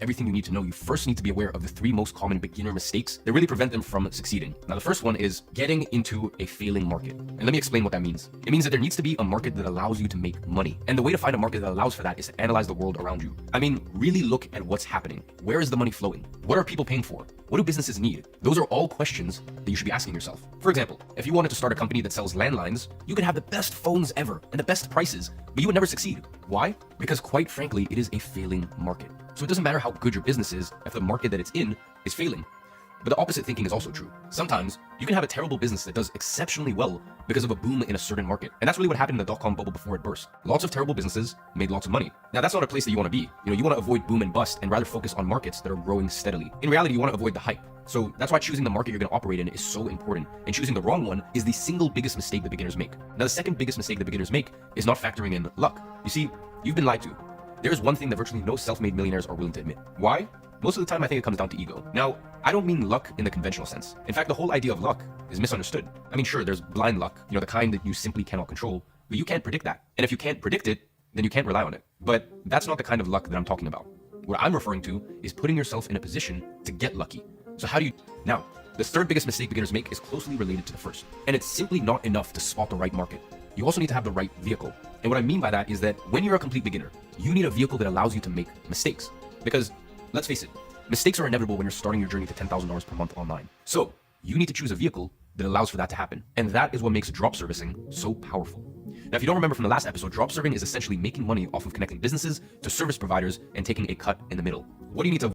everything you need to know, you first need to be aware of the 3 most common beginner mistakes that really prevent them from succeeding. Now, the first one is getting into a failing market. And let me explain what that means. It means that there needs to be a market that allows you to make money. And the way to find a market that allows for that is to analyze the world around you. I mean, really look at what's happening. Where is the money flowing? What are people paying for? What do businesses need? Those are all questions that you should be asking yourself. For example, if you wanted to start a company that sells landlines, you could have the best phones ever and the best prices, but you would never succeed. Why? Because quite frankly, it is a failing market. So it doesn't matter how good your business is if the market that it's in is failing. But the opposite thinking is also true. Sometimes you can have a terrible business that does exceptionally well because of a boom in a certain market. And that's really what happened in the dot-com bubble before it burst. Lots of terrible businesses made lots of money. Now, that's not a place that you want to be. You want to avoid boom and bust and rather focus on markets that are growing steadily. In reality, you want to avoid the hype. So that's why choosing the market you're going to operate in is so important. And choosing the wrong one is the single biggest mistake that beginners make. Now, the second biggest mistake that beginners make is not factoring in luck. You see, you've been lied to. There is one thing that virtually no self-made millionaires are willing to admit. Why? Most of the time, I think it comes down to ego. Now, I don't mean luck in the conventional sense. In fact, the whole idea of luck is misunderstood. I mean, sure, there's blind luck, the kind that you simply cannot control, but you can't predict that. And if you can't predict it, then you can't rely on it. But that's not the kind of luck that I'm talking about. What I'm referring to is putting yourself in a position to get lucky. So how do you... Now, the third biggest mistake beginners make is closely related to the first. And it's simply not enough to spot the right market. You also need to have the right vehicle. And what I mean by that is that when you're a complete beginner, you need a vehicle that allows you to make mistakes. Because, let's face it, mistakes are inevitable when you're starting your journey to $10,000 per month online. So, you need to choose a vehicle that allows for that to happen. And that is what makes drop servicing so powerful. Now, if you don't remember from the last episode, drop serving is essentially making money off of connecting businesses to service providers and taking a cut in the middle. What do you need to